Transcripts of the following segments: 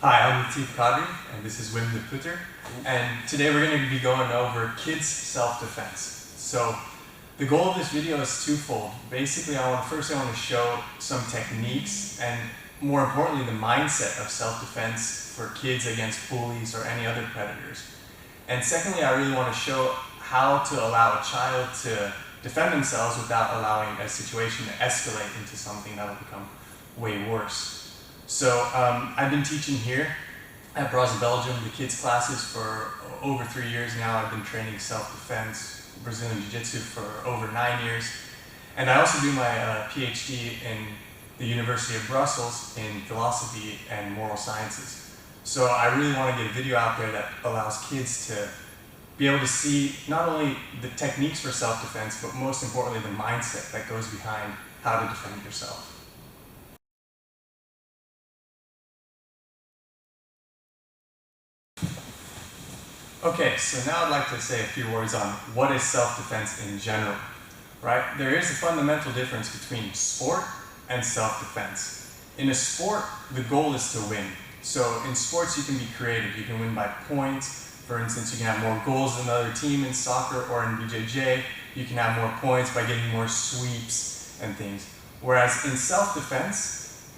Hi, I'm Latif Kadri, and this is Wim the Putter. And today we're going to be going over kids' self-defense. So the goal of this video is twofold. Basically, I want to show some techniques and, more importantly, the mindset of self-defense for kids against bullies or any other predators. And secondly, I really want to show how to allow a child to defend themselves without allowing a situation to escalate into something that will become way worse. So I've been teaching here at Bras Belgium, the kids classes, for over 3 years now. I've been training self-defense, Brazilian Jiu-Jitsu for over 9 years. And I also do my PhD in the University of Brussels in philosophy and moral sciences. So I really want to get a video out there that allows kids to be able to see not only the techniques for self-defense, but most importantly the mindset that goes behind how to defend yourself. Okay, so now I'd like to say a few words on what is self-defense in general, right? There is a fundamental difference between sport and self-defense. In a sport, the goal is to win. So in sports, you can be creative. You can win by points. For instance, you can have more goals than the other team in soccer, or in BJJ, you can have more points by getting more sweeps and things. Whereas in self-defense,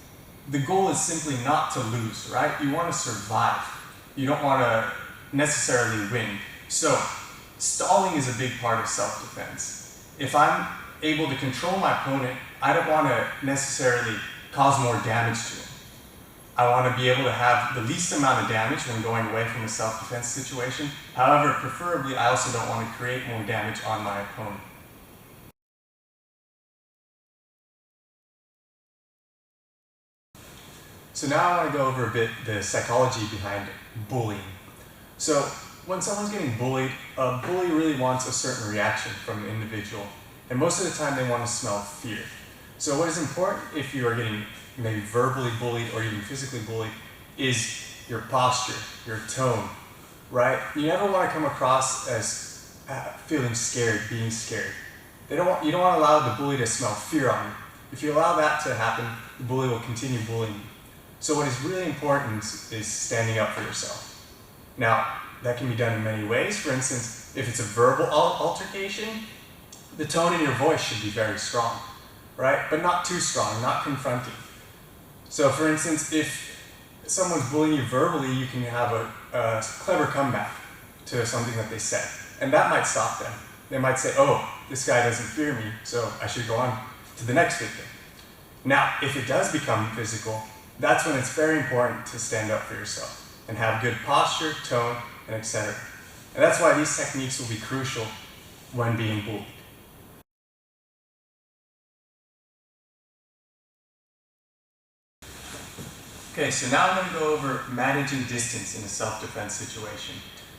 the goal is simply not to lose, right? You want to survive. You don't want to necessarily win. So stalling is a big part of self-defense. If I'm able to control my opponent, I don't want to necessarily cause more damage to him. I want to be able to have the least amount of damage when going away from a self-defense situation. However, preferably, I also don't want to create more damage on my opponent. So now I want to go over a bit the psychology behind bullying. So when someone's getting bullied, a bully really wants a certain reaction from the individual. And most of the time they want to smell fear. So what is important if you are getting maybe verbally bullied or even physically bullied is your posture, your tone, right? You never want to come across as feeling scared, being scared. You don't want to allow the bully to smell fear on you. If you allow that to happen, the bully will continue bullying you. So what is really important is standing up for yourself. Now, that can be done in many ways. For instance, if it's a verbal altercation, the tone in your voice should be very strong, right? But not too strong, not confronting. So for instance, if someone's bullying you verbally, you can have a clever comeback to something that they said. And that might stop them. They might say, oh, this guy doesn't fear me, so I should go on to the next victim. Now, if it does become physical, that's when it's very important to stand up for yourself and have good posture, tone, and etc. And that's why these techniques will be crucial when being bullied. Okay, so now I'm going to go over managing distance in a self-defense situation.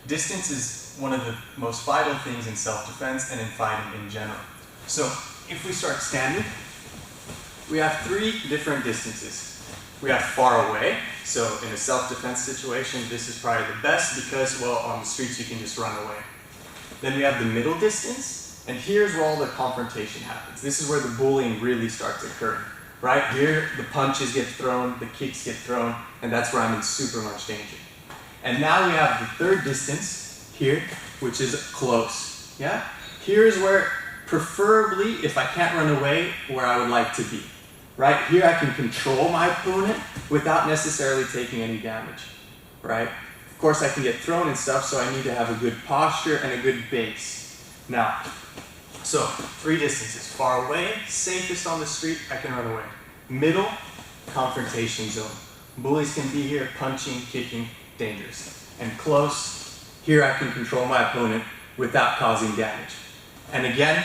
Distance is one of the most vital things in self-defense and in fighting in general. So if we start standing, we have 3 different distances. We have far away, so in a self-defense situation, this is probably the best because, well, on the streets you can just run away. Then we have the middle distance, and here's where all the confrontation happens. This is where the bullying really starts occurring. Right here, the punches get thrown, the kicks get thrown, and that's where I'm in super much danger. And now we have the third distance here, which is close. Yeah? Here's where, preferably, if I can't run away, where I would like to be. Right here, I can control my opponent without necessarily taking any damage. Right? Of course, I can get thrown and stuff, so I need to have a good posture and a good base. Now, so 3 distances. Far away, safest on the street, I can run away. Middle, confrontation zone. Bullies can be here, punching, kicking, dangerous. And close, here I can control my opponent without causing damage. And again,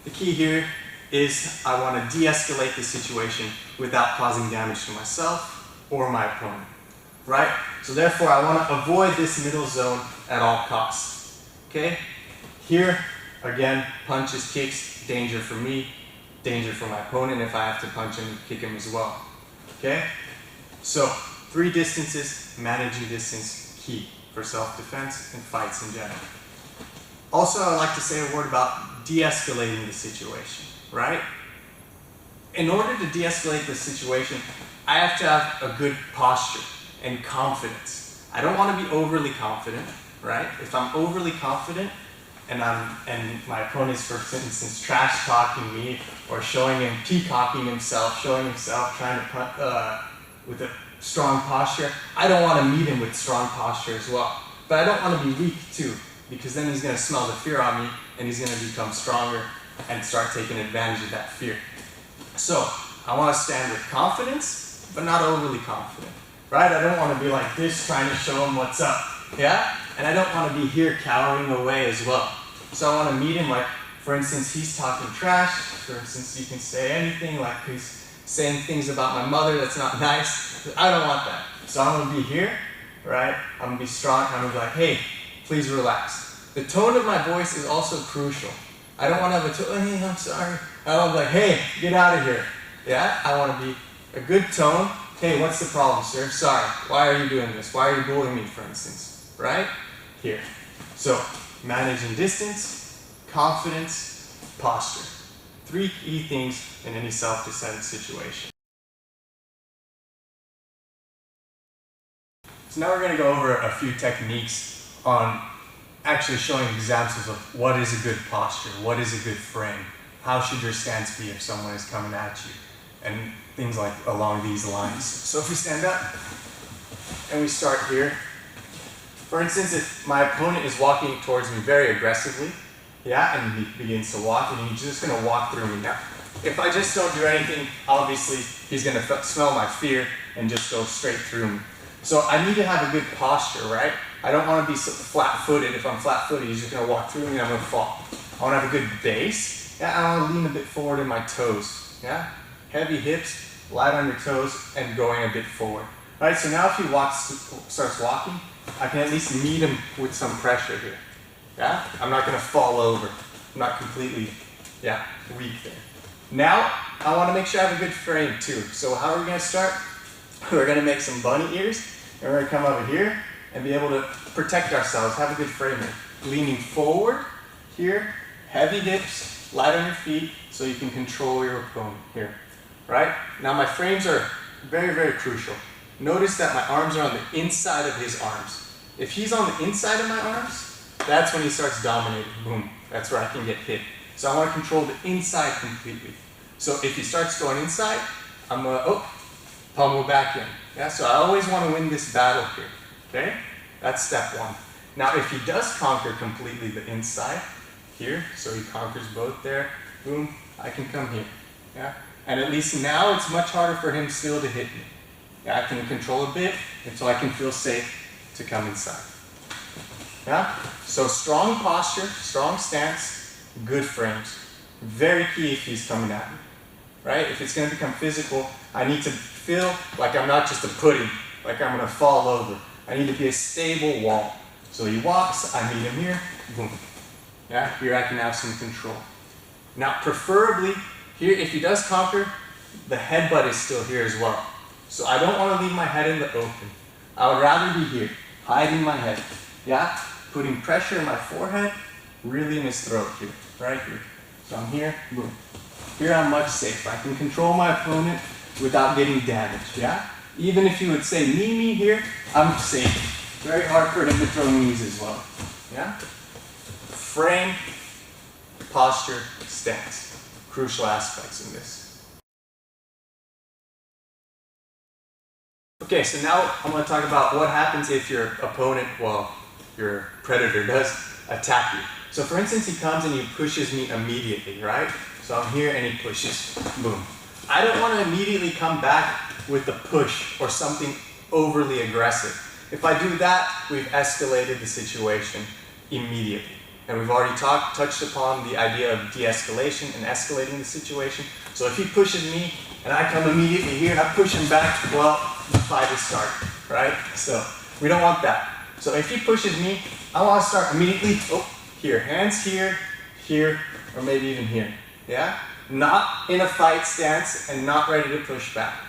the key here is I want to de-escalate the situation without causing damage to myself or my opponent. Right? So therefore, I want to avoid this middle zone at all costs. Okay? Here, again, punches, kicks, danger for me, danger for my opponent if I have to punch him, kick him as well. Okay? So, 3 distances, managing distance, key for self-defense and fights in general. Also, I'd like to say a word about de-escalating the situation, right? In order to de-escalate the situation, I have to have a good posture. and confidence. I don't want to be overly confident, right? If I'm overly confident and my opponent's, for instance, trash talking me or showing him peacocking himself, trying to punt with a strong posture, I don't want to meet him with strong posture as well. But I don't want to be weak too, because then he's going to smell the fear on me and he's going to become stronger and start taking advantage of that fear. So I want to stand with confidence, but not overly confident, right? I don't want to be like this trying to show him what's up, yeah? And I don't want to be here cowering away as well. So I want to meet him like, for instance, he's talking trash. For instance, you can say anything, like he's saying things about my mother that's not nice. I don't want that. So I'm going to be here, right? I'm going to be strong. I'm going to be like, hey, please relax. The tone of my voice is also crucial. I don't want to have a tone, hey, I'm sorry. I want to be like, hey, get out of here. Yeah? I want to be a good tone. Hey, what's the problem, sir? Sorry. Why are you doing this? Why are you bullying me, for instance? Right? Here. So, managing distance, confidence, posture. 3 key things in any self-defense situation. So now we're going to go over a few techniques on actually showing examples of what is a good posture, what is a good frame, how should your stance be if someone is coming at you, and things like along these lines. So if we stand up and we start here, for instance, if my opponent is walking towards me very aggressively, yeah, and he begins to walk, and he's just going to walk through me. Now, if I just don't do anything, obviously he's going to smell my fear and just go straight through me. So I need to have a good posture, right? I don't want to be so flat-footed. If I'm flat-footed, he's just going to walk through me and I'm going to fall. I want to have a good base. Yeah, I want to lean a bit forward in my toes. Yeah, heavy hips, light on your toes, and going a bit forward. All right, so now if he starts walking, I can at least meet him with some pressure here. Yeah, I'm not going to fall over. I'm not completely, weak there. Now, I want to make sure I have a good frame too. So how are we going to start? We're going to make some bunny ears, and we're going to come over here and be able to protect ourselves, have a good frame here. Leaning forward here, heavy hips, light on your feet, so you can control your opponent here. Right? Now my frames are very, very crucial. Notice that my arms are on the inside of his arms. If he's on the inside of my arms, that's when he starts dominating. Boom. That's where I can get hit. So I want to control the inside completely. So if he starts going inside, I'm going to, pummel back in. Yeah, so I always want to win this battle here. Okay? That's step 1. Now if he does conquer completely the inside, here, so he conquers both there, boom, I can come here. Yeah? And at least now it's much harder for him still to hit me. Yeah, I can control a bit until I can feel safe to come inside. Yeah? So strong posture, strong stance, good frames. Very key if he's coming at me. Right? If it's going to become physical, I need to feel like I'm not just a pudding, like I'm going to fall over. I need to be a stable wall. So he walks, I meet him here, boom. Yeah, here I can have some control. Now preferably, here if he does conquer, the headbutt is still here as well. So I don't want to leave my head in the open. I would rather be here, hiding my head. Yeah, putting pressure in my forehead, really in his throat here, right here. So I'm here, boom. Here I'm much safer. I can control my opponent without getting damaged, yeah? Even if you would say knee me here, I'm safe. Very hard for him to throw knees as well, yeah? Frame, posture, stance. Crucial aspects in this. Okay, so now I'm going to talk about what happens if your opponent, your predator does attack you. So for instance, he comes and he pushes me immediately, right? So I'm here and he pushes, boom. I don't want to immediately come back with a push or something overly aggressive. If I do that, we've escalated the situation immediately. And we've already touched upon the idea of de-escalation and escalating the situation. So if he pushes me and I come immediately here and I push him back, well, the fight is started, right? So we don't want that. So if he pushes me, I want to start immediately, here, hands here, here, or maybe even here. Yeah? Not in a fight stance and not ready to push back.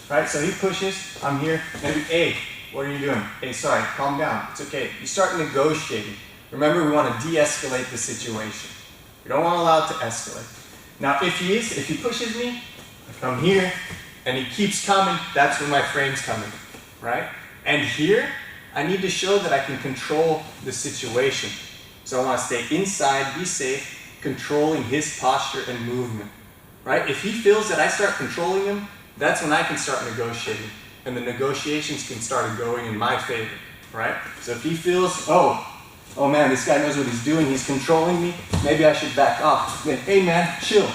Right? So he pushes, I'm here, maybe, hey, what are you doing? Hey, sorry, calm down. It's okay. You start negotiating. Remember, we want to de-escalate the situation. We don't want to allow it to escalate. Now, if he pushes me, I come here, and he keeps coming, that's when my frame's coming. Right? And here, I need to show that I can control the situation. So I want to stay inside, be safe, controlling his posture and movement, right? If he feels that I start controlling him, that's when I can start negotiating, and the negotiations can start going in my favor, right? So if he feels, oh man, this guy knows what he's doing, he's controlling me, maybe I should back off. Then, hey man, chill,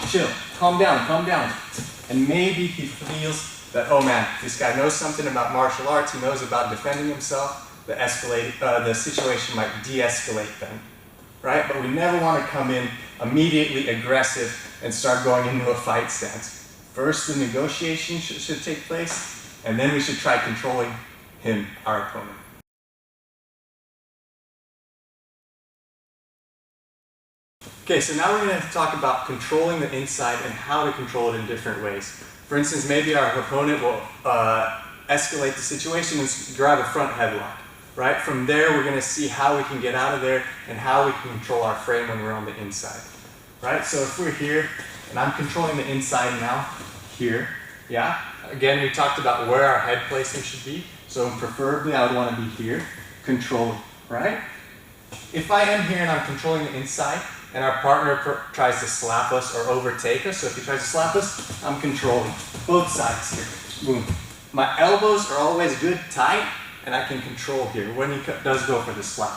calm down. And maybe he feels that, oh man, this guy knows something about martial arts, he knows about defending himself, the situation might de-escalate then, right? But we never want to come in immediately aggressive and start going into a fight stance. First, the negotiation should take place, and then we should try controlling him, our opponent. Okay, so now we're going to talk about controlling the inside and how to control it in different ways. For instance, maybe our opponent will escalate the situation and grab a front headlock, right? From there, we're going to see how we can get out of there and how we can control our frame when we're on the inside, right? So if we're here, and I'm controlling the inside now, here, yeah? Again, we talked about where our head placement should be, so preferably I would want to be here, controlling, right? If I am here and I'm controlling the inside, and our partner tries to slap us or overtake us, so if he tries to slap us, I'm controlling both sides here. Boom. My elbows are always good, tight, and I can control here when he does go for the slap.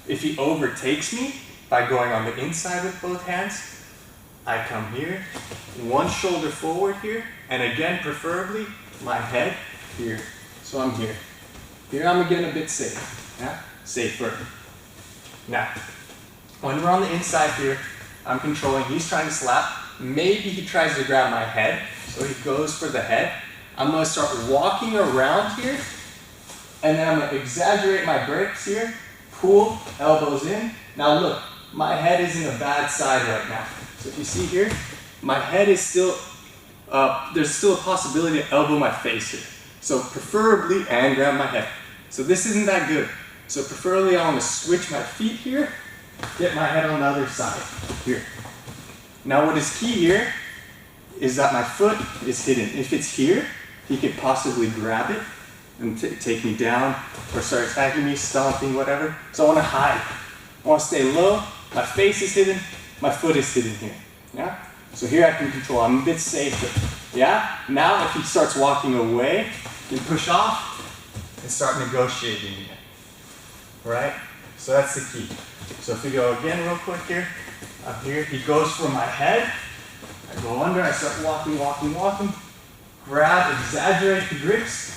If he overtakes me by going on the inside with both hands, I come here, one shoulder forward here, and again, preferably, my head here. So I'm here. Here I'm again a bit safe, yeah? Safer. Now, when we're on the inside here, I'm controlling, he's trying to slap. Maybe he tries to grab my head, so he goes for the head. I'm going to start walking around here, and then I'm going to exaggerate my breaks here, pull, elbows in. Now look, my head is in a bad side right now. So if you see here, my head is still, there's still a possibility to elbow my face here. So preferably, and grab my head. So this isn't that good. So preferably I want to switch my feet here, get my head on the other side, here. Now what is key here is that my foot is hidden. If it's here, he could possibly grab it and take me down or start attacking me, stomping, whatever. So I want to hide. I want to stay low, my face is hidden, my foot is hidden here, yeah? So here I can control, I'm a bit safer, yeah? Now if he starts walking away, you can push off and start negotiating again, right? So that's the key. So if we go again real quick here, up here, he goes for my head, I go under, I start walking, grab, exaggerate the grips,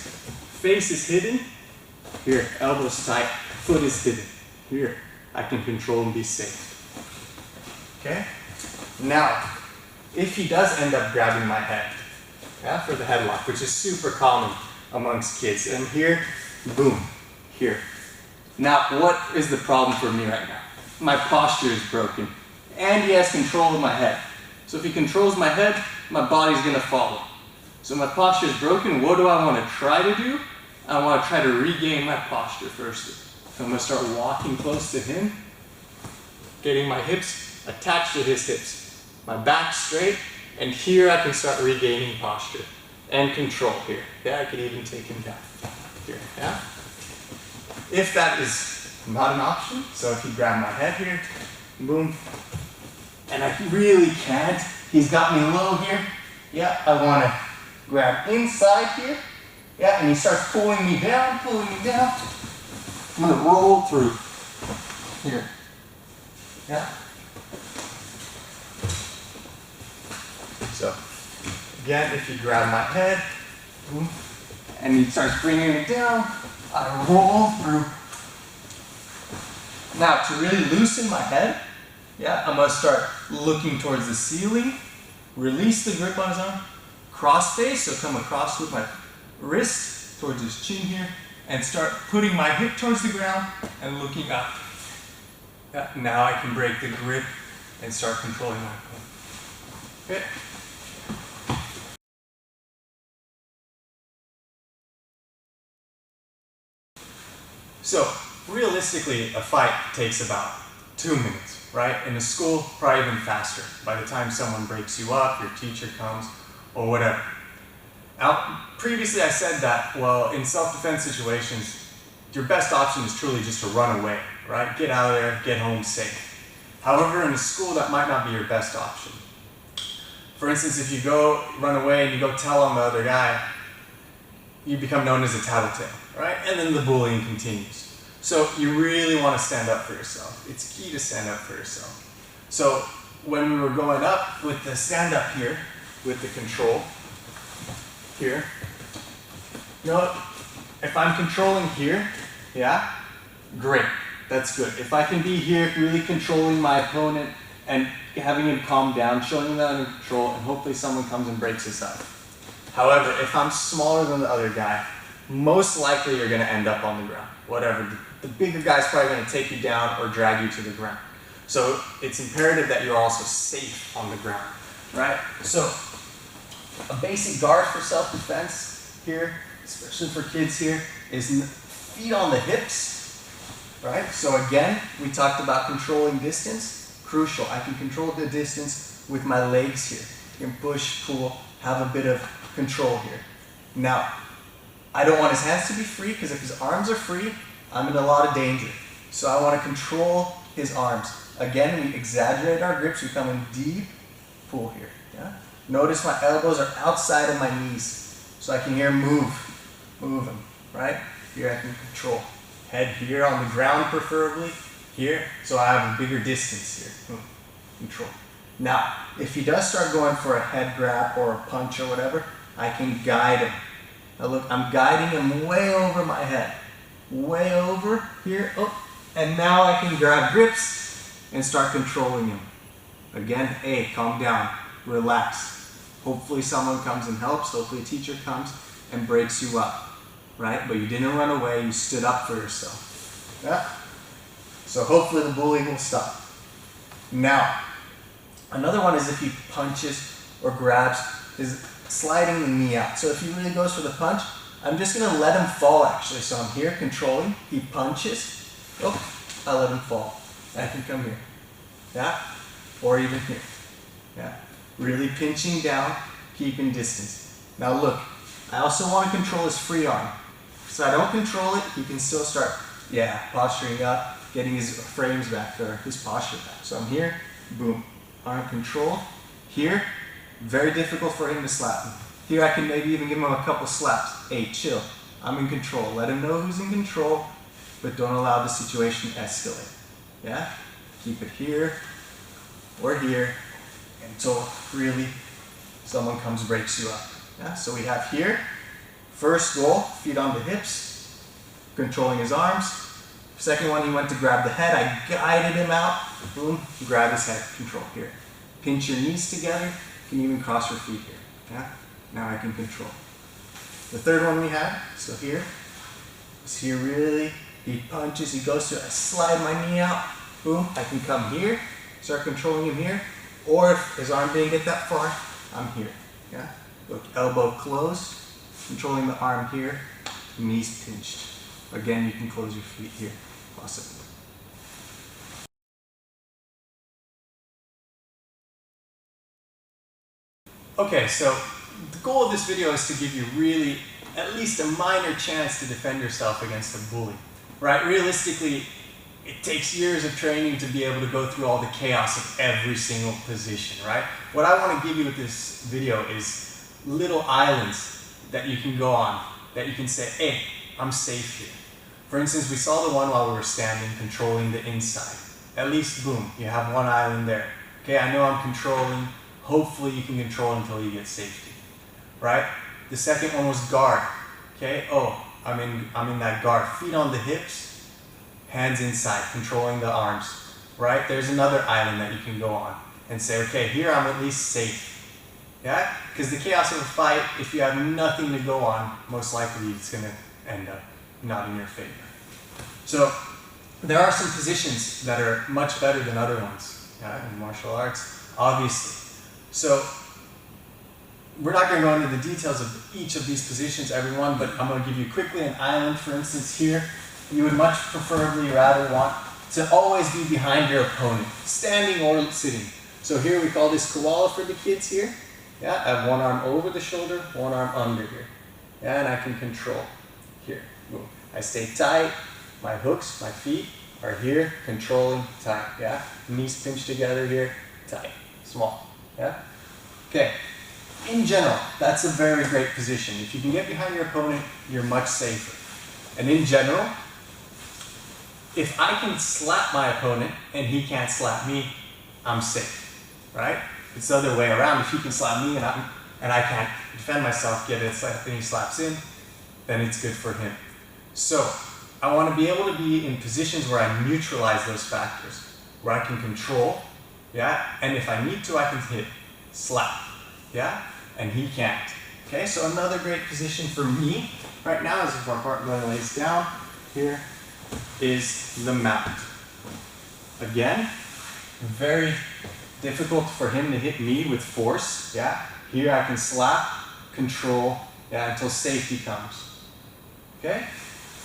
face is hidden, here, elbows tight, foot is hidden, here, I can control and be safe. Okay? Now, if he does end up grabbing my head, yeah, for the headlock, which is super common amongst kids, and here, boom, here. Now, what is the problem for me right now? My posture is broken, and he has control of my head. So if he controls my head, my body's gonna follow. So my posture is broken, what do I wanna try to do? I wanna try to regain my posture first. So I'm gonna start walking close to him, getting my hips attached to his hips, my back straight, and here I can start regaining posture and control here. Yeah, I could even take him down here, yeah? If that is not an option, so if he grabbed my head here, boom, and I really can't, he's got me low here, yeah, I want to grab inside here, yeah, and he starts pulling me down, I'm going to roll through here, yeah. So, again, if you grab my head, boom, and he starts bringing me down, I roll through. Now, to really loosen my head, yeah, I'm going to start looking towards the ceiling, release the grip on his arm, cross face, so come across with my wrist towards his chin here, and start putting my hip towards the ground and looking up. Yeah, now I can break the grip and start controlling my opponent. Okay. So, realistically, a fight takes about 2 minutes, right? In a school, probably even faster. By the time someone breaks you up, your teacher comes, or whatever. Now, previously I said that, well, in self-defense situations, your best option is truly just to run away, right? Get out of there, get home safe. However, in a school, that might not be your best option. For instance, if you go run away and you go tell on the other guy, you become known as a tattletale, right? And then the bullying continues. So you really want to stand up for yourself. It's key to stand up for yourself. So when we were going up with the stand up here, with the control here, if I'm controlling here, yeah, great, that's good. If I can be here really controlling my opponent and having him calm down, showing him that I'm in control, and hopefully someone comes and breaks us up. However, if I'm smaller than the other guy, most likely you're going to end up on the ground. Whatever, the bigger guy's probably going to take you down or drag you to the ground. So it's imperative that you're also safe on the ground, right? So a basic guard for self-defense here, especially for kids here, is feet on the hips, right? So again, we talked about controlling distance. Crucial, I can control the distance with my legs here. You can push, pull, have a bit of control here. Now, I don't want his hands to be free, because if his arms are free, I'm in a lot of danger. So I want to control his arms. Again, we exaggerate our grips, we come in deep, pull here. Yeah? Notice my elbows are outside of my knees, so I can hear move them, right? Here I can control. Head here on the ground preferably, here, so I have a bigger distance here. Control. Now, if he does start going for a head grab or a punch or whatever, I can guide him. Now look, I'm guiding him way over my head. Way over here, and now I can grab grips and start controlling him. Again, hey, calm down, relax. Hopefully someone comes and helps, hopefully a teacher comes and breaks you up, right? But you didn't run away, you stood up for yourself. Yeah? So hopefully the bullying will stop. Now, another one is if he punches or grabs, is sliding the knee out. So if he really goes for the punch, I'm just going to let him fall actually. So I'm here controlling, he punches, I let him fall. I can come here, yeah? Or even here, yeah? Really pinching down, keeping distance. Now look, I also want to control his free arm. So I don't control it, he can still start, posturing up, getting his frames back, or his posture back. So I'm here, boom, arm control. Here, very difficult for him to slap me. Here I can maybe even give him a couple slaps. Hey, chill, I'm in control. Let him know who's in control, but don't allow the situation to escalate. Yeah? Keep it here or here until really someone comes and breaks you up. Yeah? So we have here, first goal, feet on the hips, controlling his arms. Second one, he went to grab the head. I guided him out. Boom, grab his head, control here. Pinch your knees together. You can even cross your feet here. Yeah? Now I can control. The third one we had, so here, is here really, he punches, he goes to, I slide my knee out, boom, I can come here, start controlling him here, or if his arm didn't get that far, I'm here, yeah? Look, elbow closed, controlling the arm here, knees pinched. Again, you can close your feet here, possibly. Okay, so the goal of this video is to give you really at least a minor chance to defend yourself against a bully, right? Realistically, it takes years of training to be able to go through all the chaos of every single position, right? What I want to give you with this video is little islands that you can go on, that you can say, hey, I'm safe here. For instance, we saw the one while we were standing, controlling the inside. At least, boom, you have one island there. Okay, I know I'm controlling. Hopefully you can control until you get safety, right? The second one was guard. Okay, I'm in that guard. Feet on the hips, hands inside, controlling the arms, right? There's another island that you can go on and say, okay, here I'm at least safe. Yeah? Because the chaos of a fight, if you have nothing to go on, most likely it's going to end up not in your favor. So there are some positions that are much better than other ones, yeah, in martial arts, obviously. So we're not going to go into the details of each of these positions, everyone, but I'm going to give you quickly an island, for instance, here. You would much preferably rather want to always be behind your opponent, standing or sitting. So here we call this koala for the kids here. Yeah, I have one arm over the shoulder, one arm under here. Yeah, and I can control here. Boom. I stay tight. My hooks, my feet are here, controlling, tight. Yeah, knees pinched together here, tight, small. Yeah. Okay. In general, that's a very great position. If you can get behind your opponent, you're much safer. And in general, if I can slap my opponent and he can't slap me, I'm safe, right? It's the other way around. If he can slap me and I can't defend myself, get it, and he slaps in, then it's good for him. So I want to be able to be in positions where I neutralize those factors, where I can control, yeah, and if I need to, I can hit, slap, yeah, and he can't. Okay, so another great position for me right now is if our partner lays down here is the mount. Again, very difficult for him to hit me with force, yeah. Here I can slap, control, yeah, until safety comes. Okay?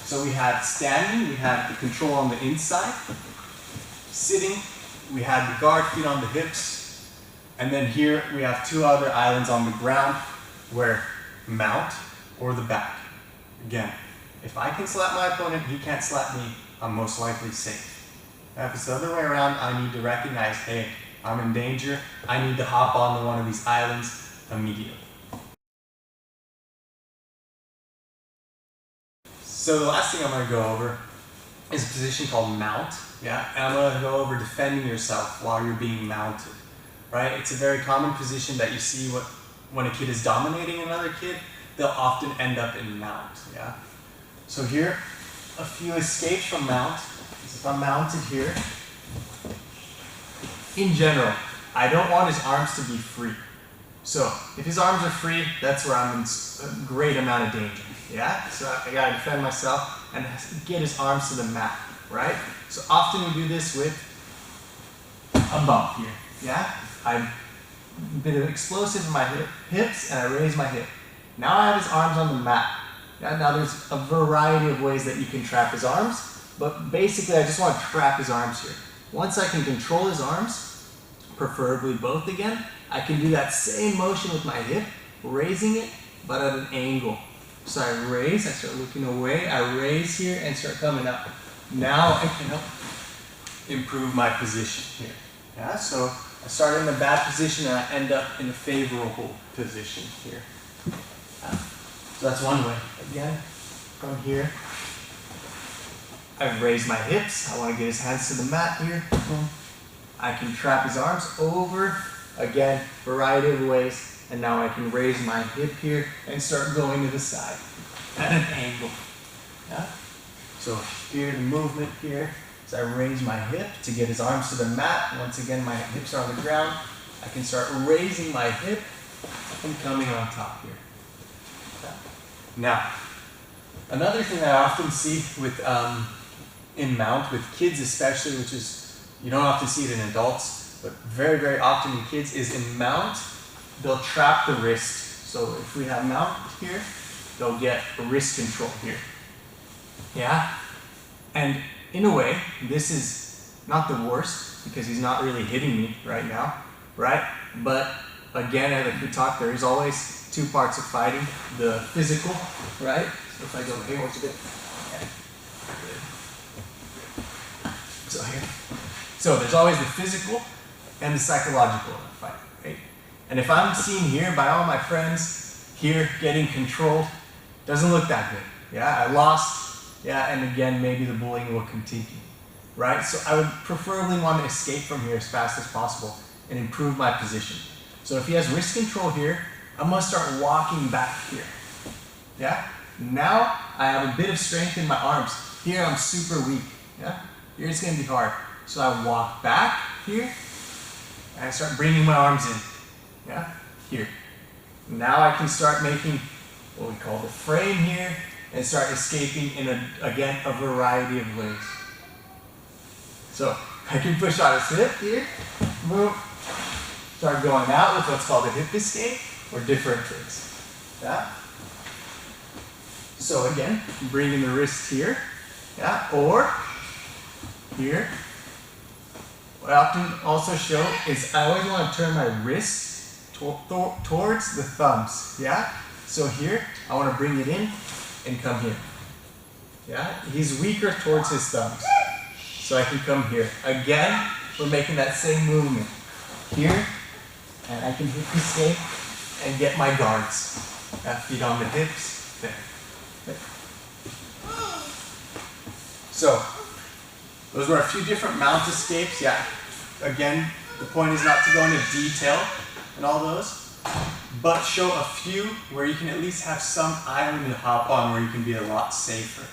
So we had standing, we had the control on the inside. Sitting, we had the guard feet on the hips. And then here we have two other islands on the ground where mount or the back. Again, if I can slap my opponent, he can't slap me, I'm most likely safe. If it's the other way around, I need to recognize, hey, I'm in danger. I need to hop onto one of these islands immediately. So the last thing I'm going to go over is a position called mount. Yeah, and I'm going to go over defending yourself while you're being mounted. Right? It's a very common position that you see when a kid is dominating another kid. They'll often end up in mount. Yeah. So here, a few escapes from mount. If I'm mounted here, in general, I don't want his arms to be free. So if his arms are free, that's where I'm in a great amount of danger. Yeah? So I gotta defend myself and get his arms to the mat, right? So often we do this with a bump here. Yeah? I'm a bit of explosive in my hips and I raise my hip. Now I have his arms on the mat. Yeah? Now there's a variety of ways that you can trap his arms, but basically I just want to trap his arms here. Once I can control his arms, preferably both again, I can do that same motion with my hip, raising it, but at an angle. So I raise, I start looking away, I raise here and start coming up. Now I can improve my position here. Yeah, so I start in a bad position and I end up in a favorable position here. Yeah. So that's one way. Again, from here, I've raised my hips. I want to get his hands to the mat here. I can trap his arms over. Again, variety of ways. And now I can raise my hip here and start going to the side at an angle. Yeah? So here, the movement here is I raise my hip to get his arms to the mat. Once again, my hips are on the ground. I can start raising my hip and coming on top here. Yeah. Now, another thing I often see with in mount, with kids especially, which is, you don't often see it in adults, but very, very often in kids, is in mount, they'll trap the wrist. So if we have mount here, they'll get wrist control here. Yeah? And in a way, this is not the worst because he's not really hitting me right now, right? But again, like we talked, there is always two parts of fighting, the physical, right? So if I go here, what's a bit? So here. So there's always the physical and the psychological in a fight, right? And if I'm seen here by all my friends here getting controlled, doesn't look that good. Yeah, I lost. Yeah, and again, maybe the bullying will continue, right? So I would preferably want to escape from here as fast as possible and improve my position. So if he has wrist control here, I'm gonna start walking back here. Yeah? Now I have a bit of strength in my arms. Here I'm super weak. Yeah? Here it's gonna be hard. So I walk back here and I start bringing my arms in. Yeah? Here. Now I can start making what we call the frame here and start escaping in again a variety of ways. So I can push out his hip here, move, start going out with what's called a hip escape or different things. Yeah? So again, bringing the wrist here, yeah, or here. What I often also show is I always want to turn my wrist towards the thumbs, yeah? So here, I want to bring it in and come here. Yeah, he's weaker towards his thumbs. So I can come here. Again, we're making that same movement. Here, and I can hit the escape and get my guards. Feet on the hips, there. So, those were a few different mount escapes. Yeah, again, the point is not to go into detail in all those, but show a few where you can at least have some island to hop on where you can be a lot safer.